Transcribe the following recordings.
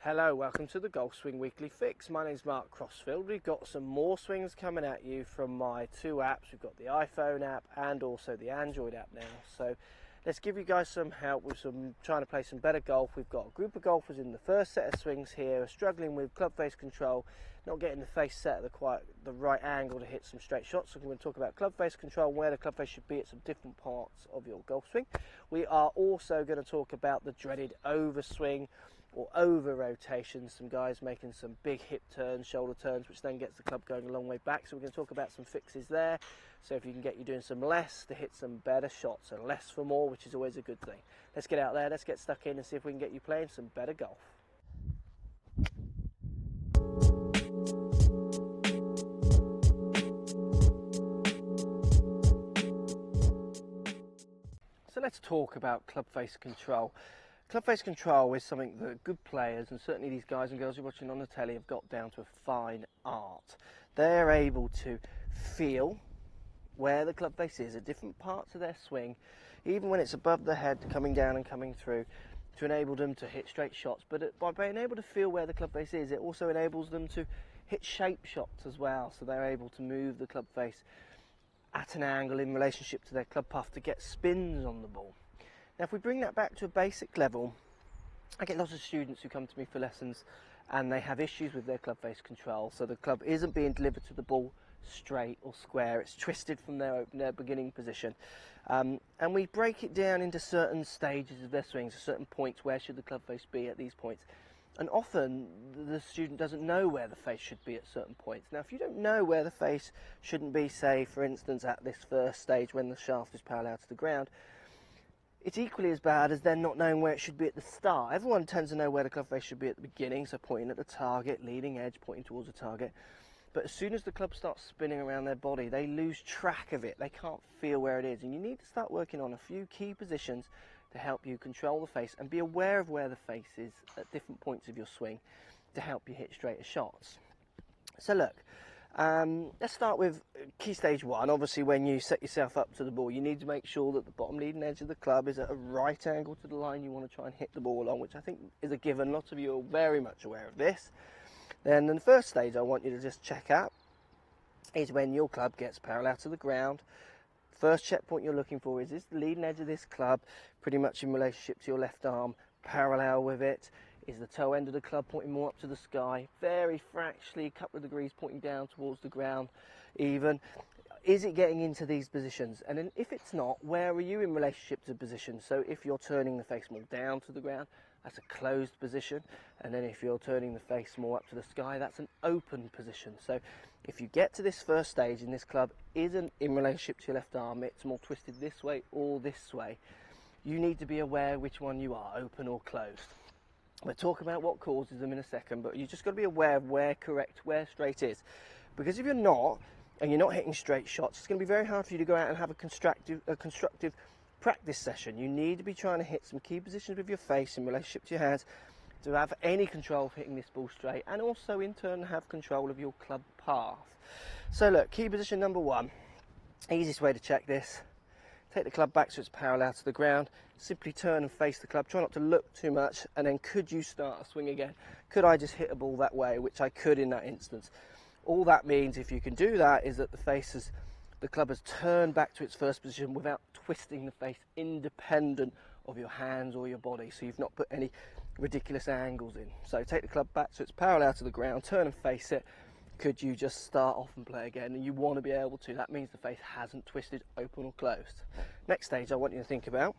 Hello, welcome to the Golf Swing Weekly Fix. My name's Mark Crossfield. We've got some more swings coming at you from my two apps. We've got the iPhone app and also the Android app now. So let's give you guys some help with trying to play some better golf. We've got a group of golfers in the first set of swings here, struggling with Clubface Control, not getting the face set at the right angle to hit some straight shots. So we're going to talk about Clubface Control and where the clubface should be at some different parts of your golf swing. We are also going to talk about the dreaded overswing or over rotation, some guys making some big hip turns, shoulder turns, which then gets the club going a long way back. So we're going to talk about some fixes there. So if you can get you doing some less to hit some better shots, and less for more, which is always a good thing. Let's get out there, let's get stuck in and see if we can get you playing some better golf. So let's talk about Clubface Control. Clubface Control is something that good players, and certainly these guys and girls who are watching on the telly, have got down to a fine art. They're able to feel where the clubface is at different parts of their swing, even when it's above the head, coming down and coming through, to enable them to hit straight shots. But by being able to feel where the clubface is, it also enables them to hit shape shots as well. So they're able to move the clubface at an angle in relationship to their club puff to get spins on the ball. Now, if we bring that back to a basic level, I get lots of students who come to me for lessons and they have issues with their clubface control. So the club isn't being delivered to the ball straight or square, it's twisted from their beginning position. And we break it down into certain stages of their swings, at certain points. Where should the clubface be at these points? And often the student doesn't know where the face should be at certain points. Now, if you don't know where the face shouldn't be, say for instance at this first stage when the shaft is parallel to the ground, it's equally as bad as them not knowing where it should be at the start. Everyone tends to know where the clubface should be at the beginning, so pointing at the target, leading edge, pointing towards the target. But as soon as the club starts spinning around their body, they lose track of it. They can't feel where it is. And you need to start working on a few key positions to help you control the face and be aware of where the face is at different points of your swing to help you hit straighter shots. So look, let's start with key stage one. Obviously, when you set yourself up to the ball, you need to make sure that the bottom leading edge of the club is at a right angle to the line you want to try and hit the ball along, which I think is a given. Lots of you are very much aware of this. Then in the first stage I want you to just check out is when your club gets parallel to the ground. First checkpoint you're looking for is the leading edge of this club pretty much in relationship to your left arm, parallel with it? Is the toe end of the club pointing more up to the sky, very fractionally, a couple of degrees pointing down towards the ground even? Is it getting into these positions? And then if it's not, where are you in relationship to position? So if you're turning the face more down to the ground, that's a closed position. And then if you're turning the face more up to the sky, that's an open position. So if you get to this first stage and this club isn't in relationship to your left arm, it's more twisted this way or this way, you need to be aware which one you are, open or closed. We'll talk about what causes them in a second, but you just got to be aware of where straight is. Because if you're not, and you're not hitting straight shots, it's going to be very hard for you to go out and have a constructive practice session. You need to be trying to hit some key positions with your face in relationship to your hands to have any control of hitting this ball straight, and also in turn have control of your club path. So look, key position number one, easiest way to check this: take the club back so it's parallel to the ground, simply turn and face the club, try not to look too much, and then could you start a swing again? Could I just hit a ball that way, which I could in that instance? All that means, if you can do that, is that the club has turned back to its first position without twisting the face independent of your hands or your body, so you've not put any ridiculous angles in. So take the club back so it's parallel to the ground, turn and face it. Could you just start off and play again? And you want to be able to. That means the face hasn't twisted, open or closed. Next stage I want you to think about.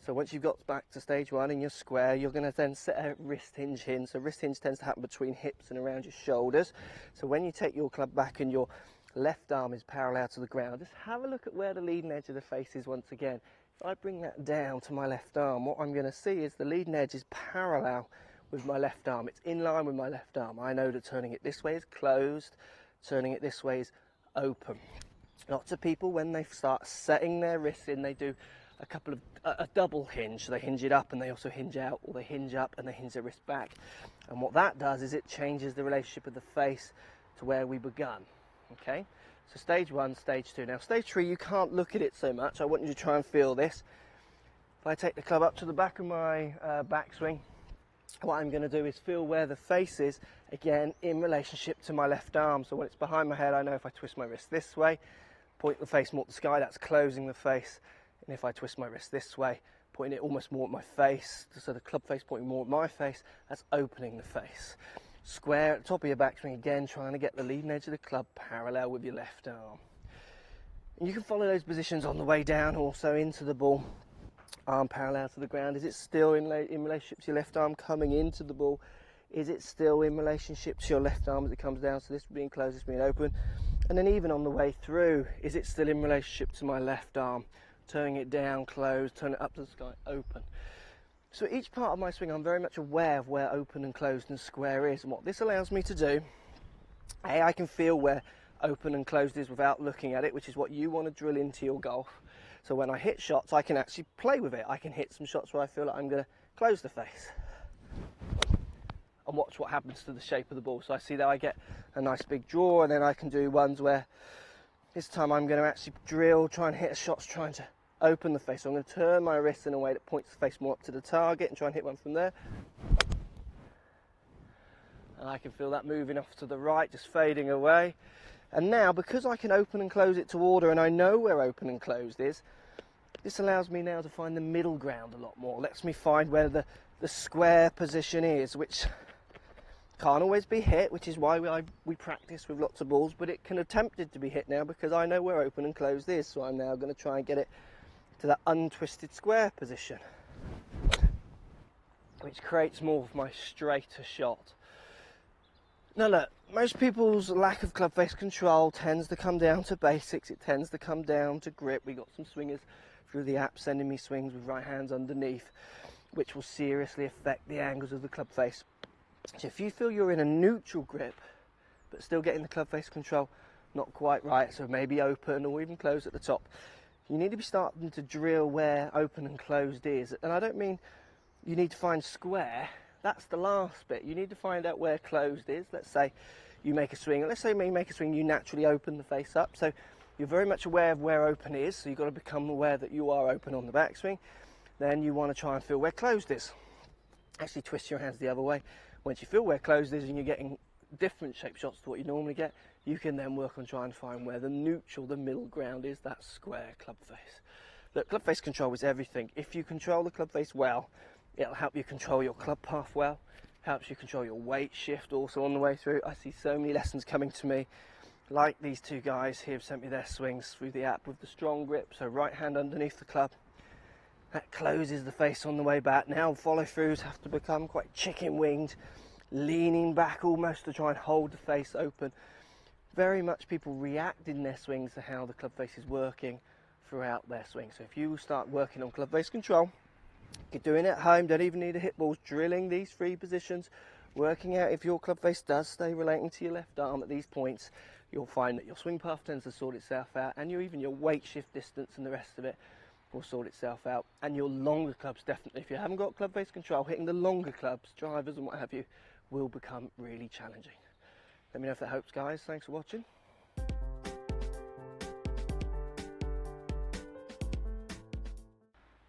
So once you've got back to stage one in your square, you're going to then set a wrist hinge in. So wrist hinge tends to happen between hips and around your shoulders. So when you take your club back and your left arm is parallel to the ground, just have a look at where the leading edge of the face is once again. If I bring that down to my left arm, what I'm going to see is the leading edge is parallel with my left arm. It's in line with my left arm. I know that turning it this way is closed, turning it this way is open. Lots of people, when they start setting their wrists in, they do a double hinge. So they hinge it up and they also hinge out, or they hinge up and they hinge their wrist back. And what that does is it changes the relationship of the face to where we begun. Okay, so stage one, stage two. Now stage three, you can't look at it so much. I want you to try and feel this. If I take the club up to the back of my backswing, what I'm going to do is feel where the face is, again, in relationship to my left arm. So when it's behind my head, I know if I twist my wrist this way, point the face more at the sky, that's closing the face. And if I twist my wrist this way, pointing it almost more at my face, so the club face pointing more at my face, that's opening the face. Square at the top of your backswing, again, trying to get the leading edge of the club parallel with your left arm. And you can follow those positions on the way down, also into the ball. Arm parallel to the ground. Is it still in relationship to your left arm coming into the ball? Is it still in relationship to your left arm as it comes down? So this being closed, this being open. And then even on the way through, is it still in relationship to my left arm? Turning it down, closed, turn it up to the sky, open. So each part of my swing, I'm very much aware of where open and closed and square is. And what this allows me to do, A, I can feel where open and closed is without looking at it, which is what you want to drill into your golf. So when I hit shots, I can actually play with it. I can hit some shots where I feel like I'm going to close the face and watch what happens to the shape of the ball. So I see that I get a nice big draw, and then I can do ones where this time I'm going to actually drill, try and hit shots trying to open the face. So I'm going to turn my wrist in a way that points the face more up to the target and try and hit one from there. And I can feel that moving off to the right, just fading away. And now, because I can open and close it to order, and I know where open and closed is, this allows me now to find the middle ground a lot more. Lets me find where the square position is, which can't always be hit, which is why we practice with lots of balls, but it can attempt it to be hit now because I know where open and closed is. So I'm now going to try and get it to that untwisted square position, which creates more of my straighter shot. Now look, most people's lack of club face control tends to come down to basics. It tends to come down to grip. We got some swingers through the app sending me swings with right hands underneath, which will seriously affect the angles of the club face. So if you feel you're in a neutral grip, but still getting the club face control not quite right, so maybe open or even closed at the top, you need to be starting to drill where open and closed is. And I don't mean you need to find square. That's the last bit. You need to find out where closed is. Let's say you make a swing. Let's say you make a swing, you naturally open the face up. So you're very much aware of where open is. So you've got to become aware that you are open on the backswing. Then you want to try and feel where closed is. Actually twist your hands the other way. Once you feel where closed is and you're getting different shape shots to what you normally get, you can then work on trying to find where the neutral, the middle ground is, that square club face. Look, club face control is everything. If you control the club face well, it'll help you control your club path well, helps you control your weight shift also on the way through. I see so many lessons coming to me, like these two guys here have sent me their swings through the app with the strong grip, so right hand underneath the club. That closes the face on the way back. Now follow-throughs have to become quite chicken-winged, leaning back almost to try and hold the face open. Very much people react in their swings to how the club face is working throughout their swing. So if you start working on club face control, you're doing it at home, don't even need to hit balls, drilling these three positions, working out if your club face does stay relating to your left arm at these points, you'll find that your swing path tends to sort itself out, and even your weight shift distance and the rest of it will sort itself out. And your longer clubs, definitely, if you haven't got club face control, hitting the longer clubs, drivers and what have you, will become really challenging. Let me know if that helps, guys. Thanks for watching.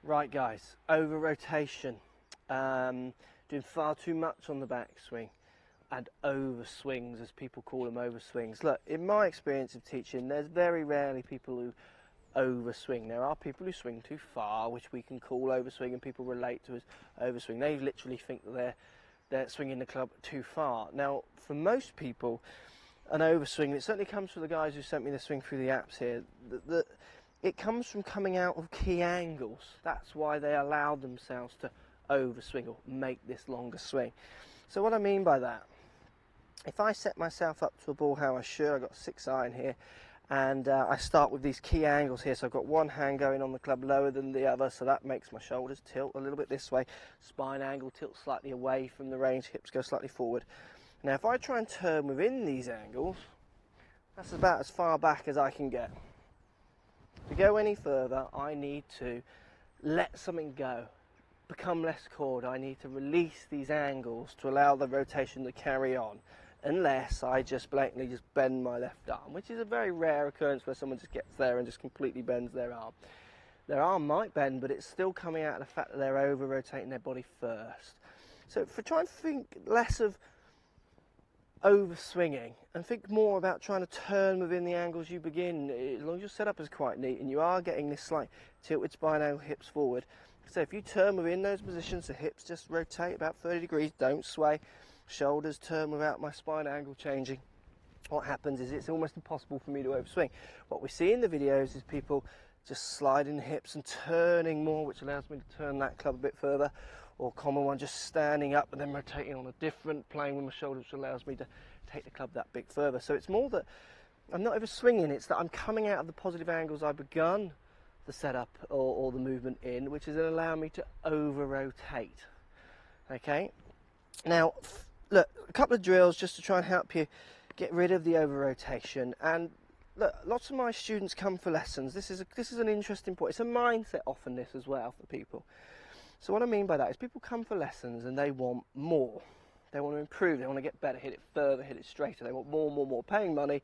Right guys, over rotation, doing far too much on the backswing, and overswings, as people call them, overswings. Look, in my experience of teaching, there's very rarely people who overswing. There are people who swing too far, which we can call overswing, and people relate to as overswing. They literally think that they're swinging the club too far. Now, for most people, an overswing, it certainly comes from the guys who sent me the swing through the apps here, it comes from coming out of key angles. That's why they allow themselves to overswing or make this longer swing. So what I mean by that, if I set myself up to a ball how I should, I've got a 6-iron here, and I start with these key angles here. So I've got one hand going on the club lower than the other, so that makes my shoulders tilt a little bit this way. Spine angle tilts slightly away from the range, hips go slightly forward. Now if I try and turn within these angles, that's about as far back as I can get. To go any further, I need to let something go, become less chord. I need to release these angles to allow the rotation to carry on, unless I just blatantly just bend my left arm, which is a very rare occurrence where someone just gets there and just completely bends their arm. Their arm might bend, but it's still coming out of the fact that they're over rotating their body first. So try and think less of overswinging and think more about trying to turn within the angles you begin. As long as your setup is quite neat and you are getting this slight tilted spine angle, hips forward. So if you turn within those positions, the hips just rotate about 30 degrees, don't sway, shoulders turn without my spine angle changing. What happens is it's almost impossible for me to overswing. What we see in the videos is people just sliding the hips and turning more, which allows me to turn that club a bit further, or common one, just standing up and then rotating on a different plane with my shoulders, which allows me to take the club that bit further. So it's more that I'm not overswinging, it's that I'm coming out of the positive angles I begun the setup or the movement in, which is going to allow me to over-rotate. Okay, now look, a couple of drills just to try and help you get rid of the over-rotation. And look, lots of my students come for lessons. This is an interesting point. It's a mindset often, this as well, for people. So what I mean by that is people come for lessons and they want more. They want to improve, they want to get better, hit it further, hit it straighter. They want more, paying money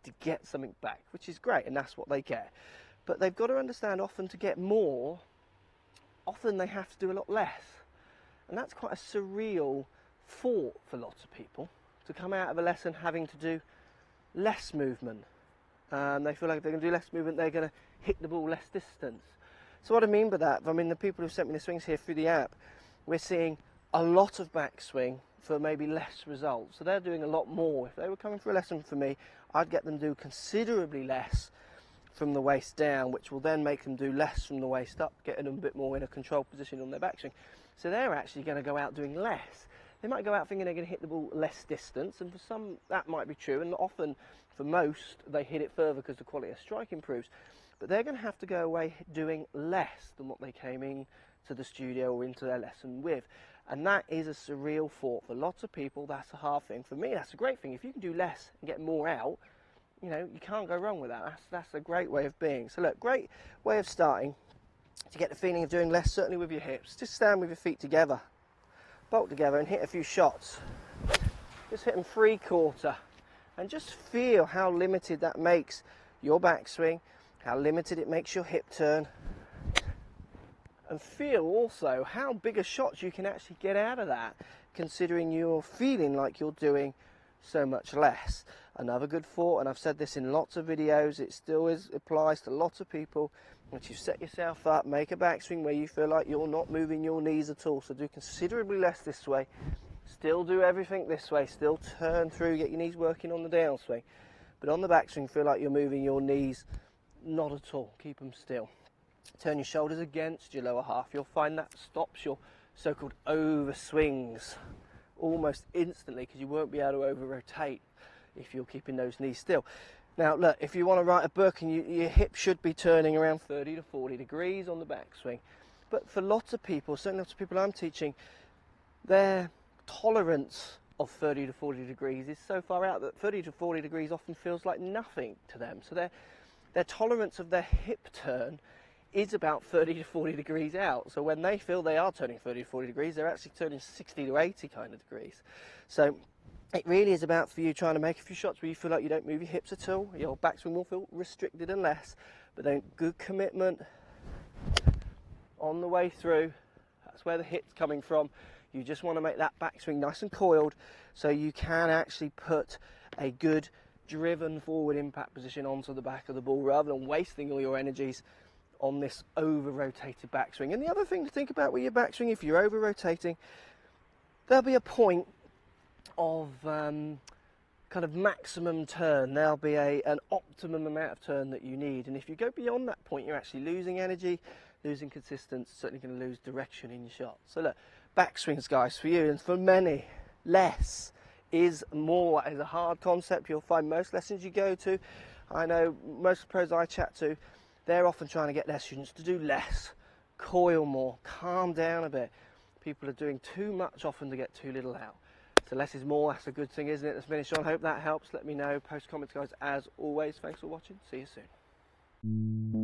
to get something back, which is great, and that's what they get. But they've got to understand often to get more, often they have to do a lot less. And that's quite a surreal thought for lots of people, to come out of a lesson having to do less movement. They feel like if they're going to do less movement, they're going to hit the ball less distance. So what I mean by that, I mean the people who've sent me the swings here through the app, we're seeing a lot of backswing for maybe less results. So they're doing a lot more. If they were coming for a lesson for me, I'd get them do considerably less from the waist down, which will then make them do less from the waist up, getting them a bit more in a controlled position on their backswing. So they're actually going to go out doing less. They might go out thinking they're going to hit the ball less distance, and for some that might be true, and often for most they hit it further because the quality of strike improves. But they're going to have to go away doing less than what they came in to the studio or into their lesson with. And that is a surreal thought. For lots of people, that's a hard thing. For me, that's a great thing. If you can do less and get more out, you know, you can't go wrong with that. That's a great way of being. So look, great way of starting to get the feeling of doing less, certainly with your hips. Just stand with your feet together, bolt together and hit a few shots. Just hit them 3/4 and just feel how limited that makes your backswing, how limited it makes your hip turn, and feel also how big a shots you can actually get out of that, considering you're feeling like you're doing so much less. Another good thought, and I've said this in lots of videos, it still applies to lots of people. Once you set yourself up, make a backswing where you feel like you're not moving your knees at all, so do considerably less this way, still do everything this way, still turn through, get your knees working on the downswing, but on the backswing feel like you're moving your knees not at all, keep them still. Turn your shoulders against your lower half, you'll find that stops your so-called overswings almost instantly, because you won't be able to over-rotate if you're keeping those knees still. Now look, if you want to write a book, and your hip should be turning around 30 to 40 degrees on the backswing, but for lots of people, certainly lots of people I'm teaching, their tolerance of 30 to 40 degrees is so far out that 30 to 40 degrees often feels like nothing to them. So their tolerance of their hip turn is about 30 to 40 degrees out. So when they feel they are turning 30 to 40 degrees, they're actually turning 60 to 80 kind of degrees. So it really is about for you trying to make a few shots where you feel like you don't move your hips at all. Your backswing will feel restricted and less, but then good commitment on the way through. That's where the hit's coming from. You just want to make that backswing nice and coiled so you can actually put a good driven forward impact position onto the back of the ball rather than wasting all your energies on this over-rotated backswing. And the other thing to think about with your backswing, if you're over-rotating, there'll be a point of kind of maximum turn. There'll be an optimum amount of turn that you need, and if you go beyond that point, you're actually losing energy, losing consistency, certainly going to lose direction in your shot. So look, backswings, guys, for you and for many, less is more. Is a hard concept. You'll find most lessons you go to, I know most pros I chat to, they're often trying to get their students to do less, coil more, calm down a bit. People are doing too much often to get too little out. So less is more, that's a good thing, isn't it? Let's finish on. Hope that helps. Let me know. Post comments, guys, as always. Thanks for watching. See you soon.